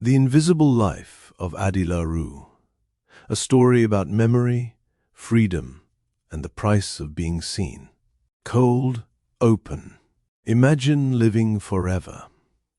The Invisible Life of Addie LaRue, a story about memory, freedom, and the price of being seen. Cold, open. Imagine living forever,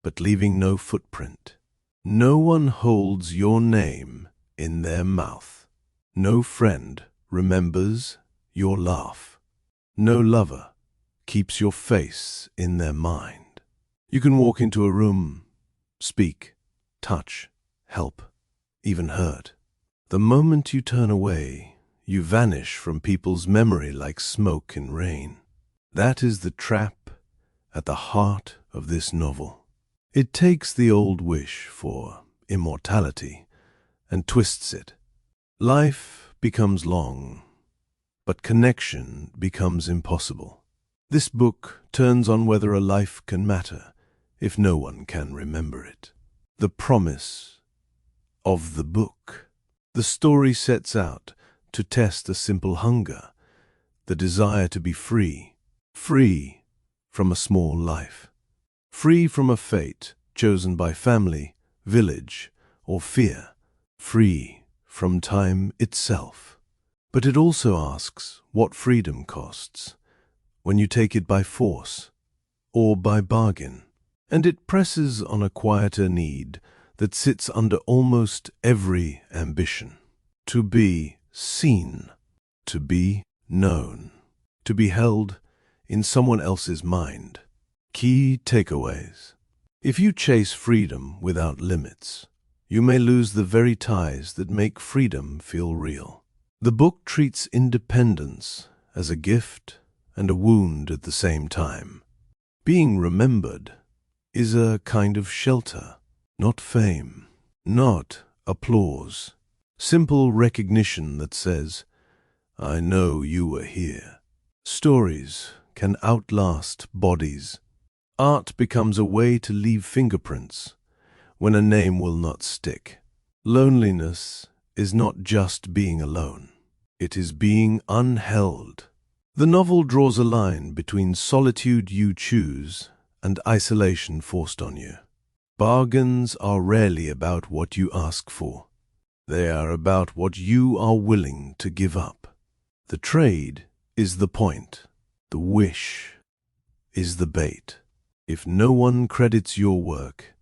but leaving no footprint. No one holds your name in their mouth. No friend remembers your laugh. No lover keeps your face in their mind. You can walk into a room, speak, touch, help, even hurt. The moment you turn away, you vanish from people's memory like smoke in rain. That is the trap at the heart of this novel. It takes the old wish for immortality and twists it. Life becomes long, but connection becomes impossible. This book turns on whether a life can matter if no one can remember it. The promise of the book. The story sets out to test a simple hunger, the desire to be free. Free from a small life. Free from a fate chosen by family, village, or fear. Free from time itself. But it also asks what freedom costs when you take it by force or by bargain. And it presses on a quieter need that sits under almost every ambition. To be seen, to be known, to be held in someone else's mind. Key takeaways. If you chase freedom without limits, you may lose the very ties that make freedom feel real. The book treats independence as a gift and a wound at the same time. Being remembered is a kind of shelter, not fame, not applause. Simple recognition that says, I know you were here. Stories can outlast bodies. Art becomes a way to leave fingerprints when a name will not stick. Loneliness is not just being alone. It is being unheld. The novel draws a line between solitude you choose and isolation forced on you. Bargains are rarely about what you ask for. They are about what you are willing to give up. The trade is the point. The wish is the bait. If no one credits your work,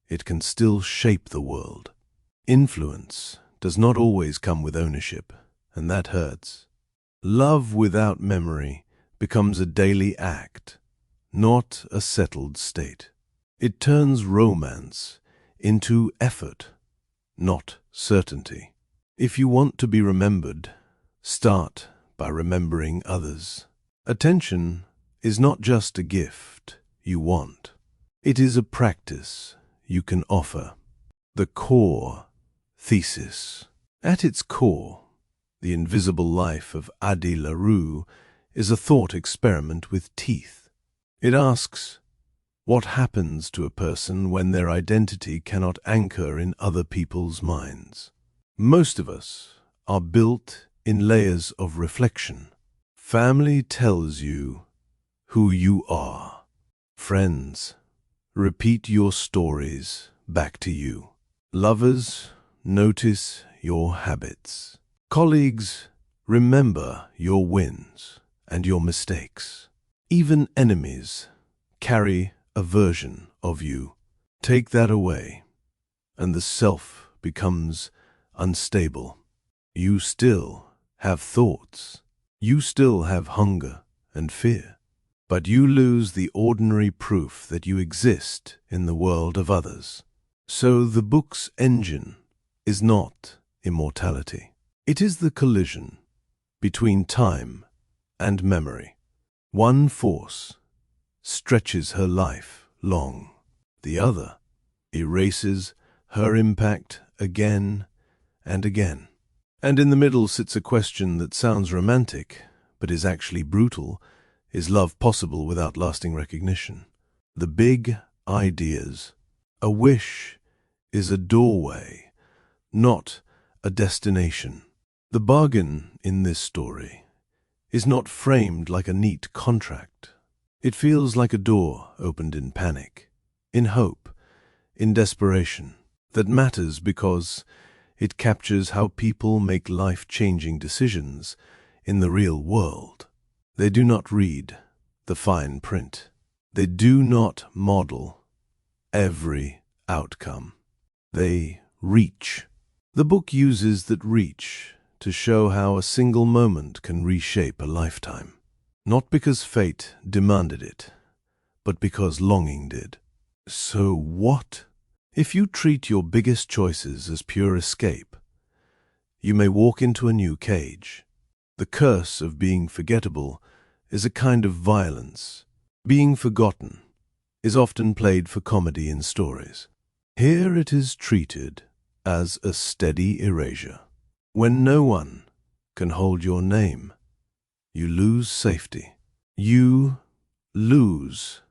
it can still shape the world. Influence does not always come with ownership, and that hurts. Love without memory becomes a daily act, not a settled state. It turns romance into effort, not certainty. If you want to be remembered, start by remembering others. Attention is not just a gift you want. It is a practice you can offer. The core thesis. At its core, The Invisible Life of Addie LaRue is a thought experiment with teeth. It asks, what happens to a person when their identity cannot anchor in other people's minds? Most of us are built in layers of reflection. Family tells you who you are. Friends repeat your stories back to you. Lovers notice your habits. Colleagues remember your wins and your mistakes. Even enemies carry a version of you. Take that away, and the self becomes unstable. You still have thoughts. You still have hunger and fear. But you lose the ordinary proof that you exist in the world of others. So the book's engine is not immortality. It is the collision between time and memory. One force stretches her life long. The other erases her impact again and again. And in the middle sits a question that sounds romantic, but is actually brutal. Is love possible without lasting recognition? The big ideas. A wish is a doorway, not a destination. The bargain in this story is not framed like a neat contract. It feels like a door opened in panic, in hope, in desperation. that matters because it captures how people make life-changing decisions in the real world. They do not read the fine print. They do not model every outcome. They reach. The book uses that reach to show how a single moment can reshape a lifetime. Not because fate demanded it, but because longing did. So what? If you treat your biggest choices as pure escape, you may walk into a new cage. The curse of being forgettable is a kind of violence. Being forgotten is often played for comedy in stories. Here it is treated as a steady erasure. When no one can hold your name, you lose safety. You lose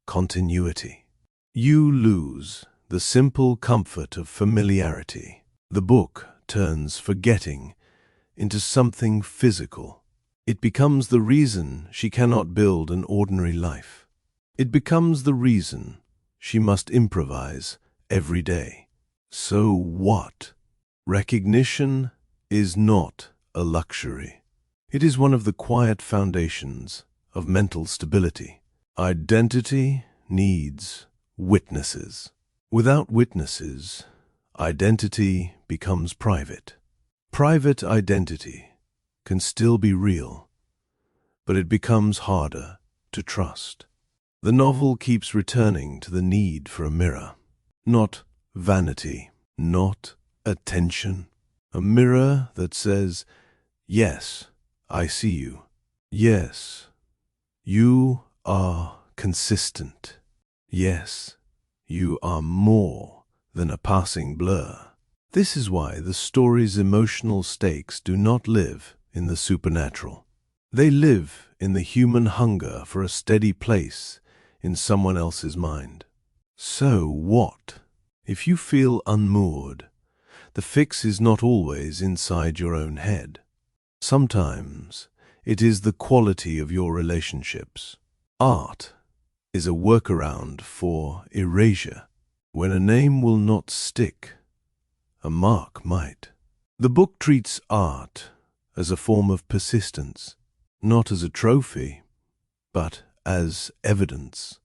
continuity. You lose the simple comfort of familiarity. The book turns forgetting into something physical. It becomes the reason she cannot build an ordinary life. It becomes the reason she must improvise every day. So what? Recognition is not a luxury. It is one of the quiet foundations of mental stability. Identity needs witnesses. Without witnesses, identity becomes private. Private identity can still be real, but it becomes harder to trust. The novel keeps returning to the need for a mirror. Not vanity, not attention. A mirror that says, yes, I see you. Yes, you are consistent. Yes, you are more than a passing blur. This is why the story's emotional stakes do not live in the supernatural. They live in the human hunger for a steady place in someone else's mind. So what? If you feel unmoored, the fix is not always inside your own head. Sometimes it is the quality of your relationships. Art is a workaround for erasure. When a name will not stick, a mark might. The book treats art as a form of persistence, not as a trophy, but as evidence.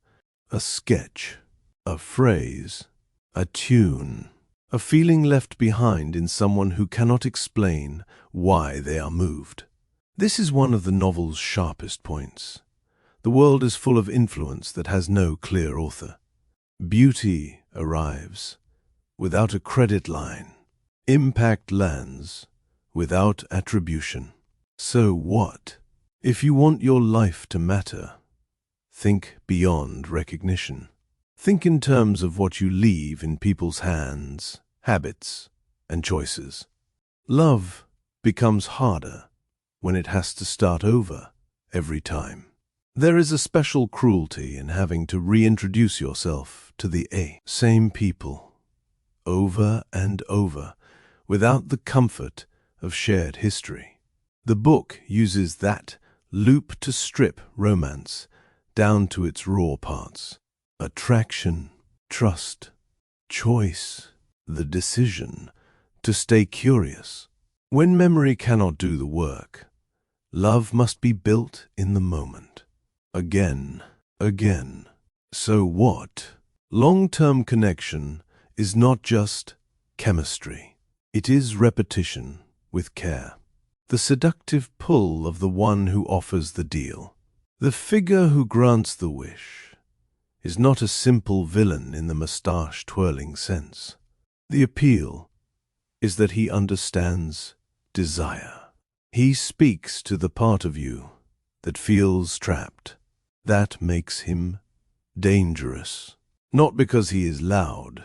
A sketch, a phrase, a tune, a feeling left behind in someone who cannot explain why they are moved. This is one of the novel's sharpest points. The world is full of influence that has no clear author. Beauty arrives without a credit line. Impact lands without attribution. So what? If you want your life to matter, think beyond recognition. Think in terms of what you leave in people's hands, habits, and choices. Love becomes harder when it has to start over every time. There is a special cruelty in having to reintroduce yourself to the same people over and over without the comfort of shared history. The book uses that loop to strip romance down to its raw parts. Attraction, trust, choice, the decision to stay curious. When memory cannot do the work, love must be built in the moment. Again. So what? Long-term connection is not just chemistry. It is repetition with care. The seductive pull of the one who offers the deal. The figure who grants the wish is not a simple villain in the mustache-twirling sense. The appeal is that he understands desire. He speaks to the part of you that feels trapped. That makes him dangerous. Not because he is loud,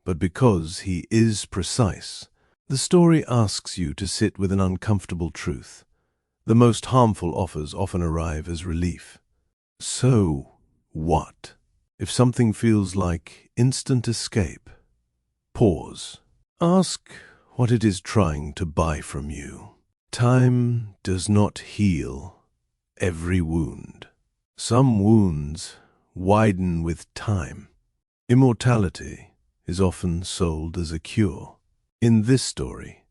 but because he is precise. The story asks you to sit with an uncomfortable truth. The most harmful offers often arrive as relief. So what? If something feels like instant escape, pause. Ask what it is trying to buy from you. Time does not heal every wound. Some wounds widen with time. Immortality is often sold as a cure. In this story,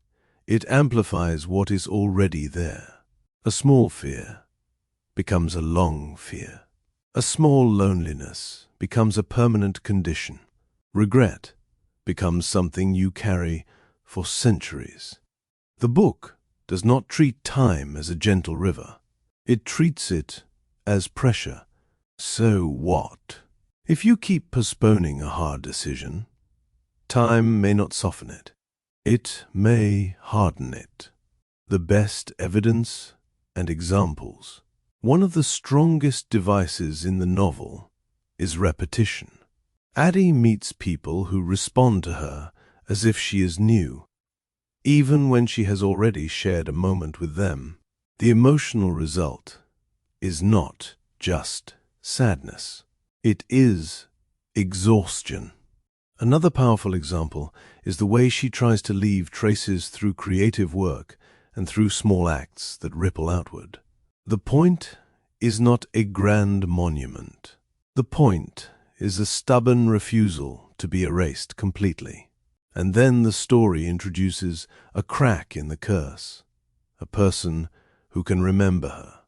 it amplifies what is already there. A small fear becomes a long fear. A small loneliness becomes a permanent condition. Regret becomes something you carry for centuries. The book does not treat time as a gentle river. It treats it as pressure. So what? If you keep postponing a hard decision, time may not soften it. It may harden it. The best evidence and examples. One of the strongest devices in the novel is repetition. Addie meets people who respond to her as if she is new, even when she has already shared a moment with them. The emotional result is not just sadness. It is exhaustion. Another powerful example is the way she tries to leave traces through creative work and through small acts that ripple outward. The point is not a grand monument. The point is a stubborn refusal to be erased completely. And then the story introduces a crack in the curse, a person who can remember her.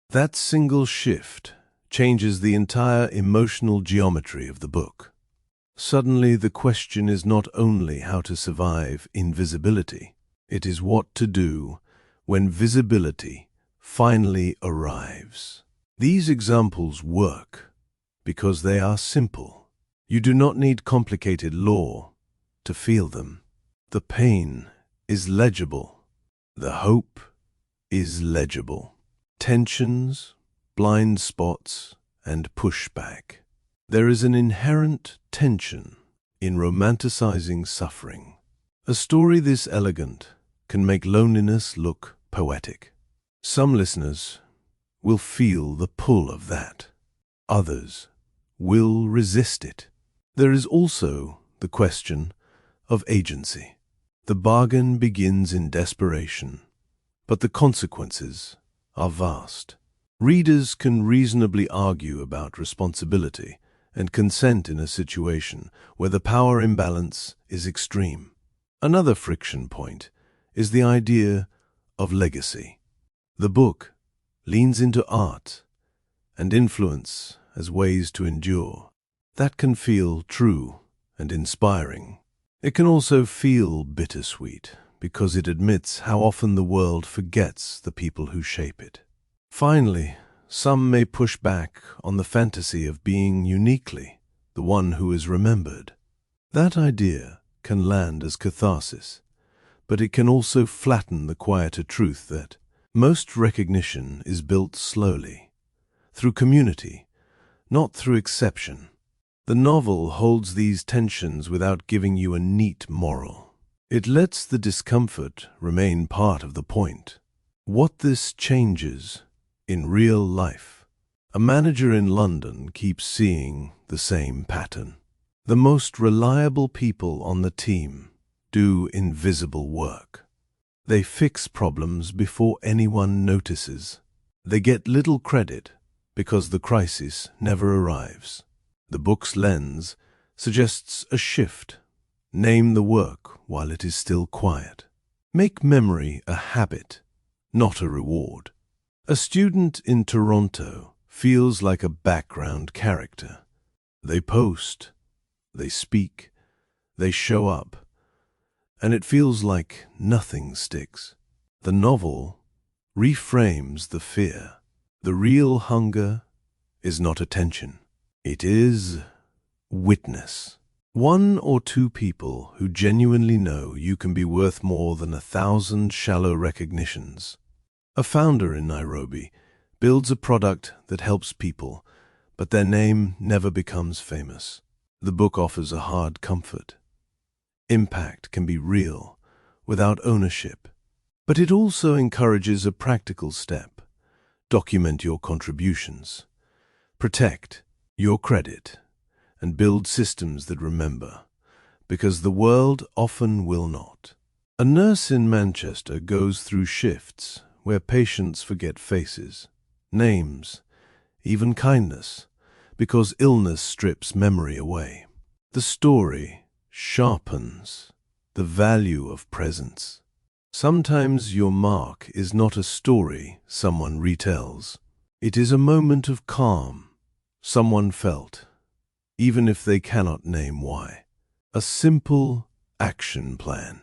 That single shift changes the entire emotional geometry of the book. Suddenly, the question is not only how to survive invisibility, it is what to do when visibility finally arrives. These examples work because they are simple. You do not need complicated law to feel them. The pain is legible. The hope is legible. Tensions, blind spots, and pushback. There is an inherent tension in romanticizing suffering. A story this elegant can make loneliness look poetic. Some listeners will feel the pull of that. Others will resist it. There is also the question of agency. The bargain begins in desperation, but the consequences are vast. Readers can reasonably argue about responsibility and consent in a situation where the power imbalance is extreme. Another friction point is the idea of legacy. The book leans into art and influence as ways to endure. That can feel true and inspiring. It can also feel bittersweet because it admits how often the world forgets the people who shape it. Finally, some may push back on the fantasy of being uniquely the one who is remembered. That idea can land as catharsis, but it can also flatten the quieter truth that most recognition is built slowly, through community, not through exception. The novel holds these tensions without giving you a neat moral. It lets the discomfort remain part of the point. What this changes in real life. A manager in London keeps seeing the same pattern. The most reliable people on the team do invisible work. They fix problems before anyone notices. They get little credit because the crisis never arrives. The book's lens suggests a shift. Name the work while it is still quiet. Make memory a habit, not a reward. A student in Toronto feels like a background character. They post, they speak, they show up, and it feels like nothing sticks. The novel reframes the fear. The real hunger is not attention. It is witness. One or two people who genuinely know you can be worth more than 1,000 shallow recognitions. A founder in Nairobi builds a product that helps people, but their name never becomes famous. The book offers a hard comfort. Impact can be real without ownership, but it also encourages a practical step. Document your contributions. Protect your credit and build systems that remember, because the world often will not. A nurse in Manchester goes through shifts where patients forget faces, names, even kindness, because illness strips memory away. The story sharpens the value of presence. Sometimes your mark is not a story someone retells. It is a moment of calm someone felt, even if they cannot name why. A simple action plan.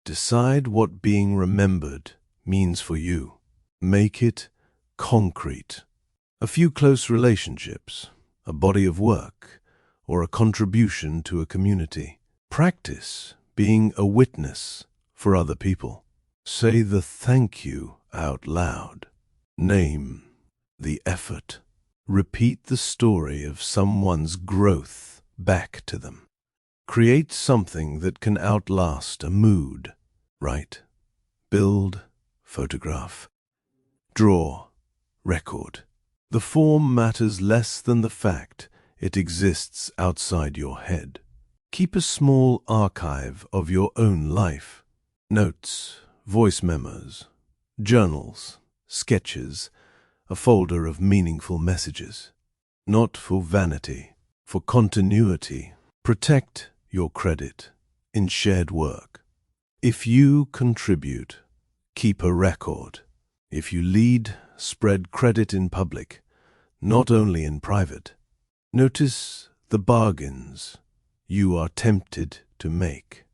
Decide what being remembered means for you. Make it concrete. A few close relationships, a body of work, or a contribution to a community. Practice being a witness for other people. Say the thank you out loud. Name the effort. Repeat the story of someone's growth back to them. Create something that can outlast a mood. Write, build, photograph, draw, record. The form matters less than the fact it exists outside your head. Keep a small archive of your own life. Notes, voice memos, journals, sketches, a folder of meaningful messages. Not for vanity, for continuity. Protect your credit in shared work. If you contribute, keep a record. If you lead, spread credit in public, not only in private. Notice the bargains you are tempted to make.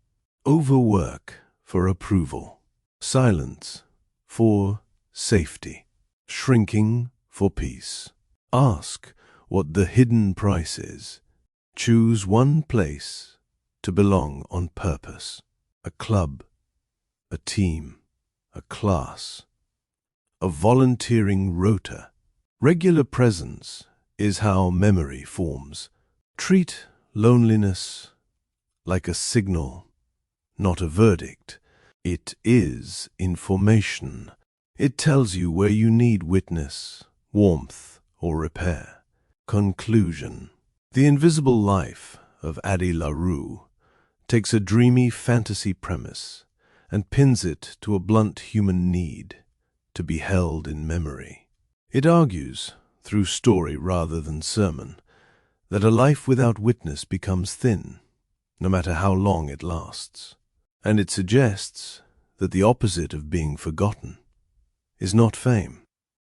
Overwork for approval. Silence for safety. Shrinking for peace. Ask what the hidden price is. Choose one place to belong on purpose. A club, a team, a class, a volunteering rota. Regular presence is how memory forms. Treat loneliness like a signal, not a verdict. It is information. It tells you where you need witness, warmth, or repair. Conclusion. The Invisible Life of Addie LaRue takes a dreamy fantasy premise and pins it to a blunt human need to be held in memory. It argues, through story rather than sermon, that a life without witness becomes thin, no matter how long it lasts. And it suggests that the opposite of being forgotten is not fame.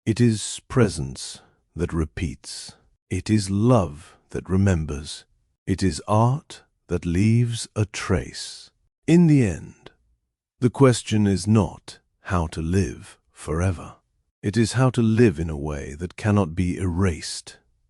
It is presence that repeats. It is love that remembers. It is art that leaves a trace. In the end, the question is not how to live forever. It is how to live in a way that cannot be erased.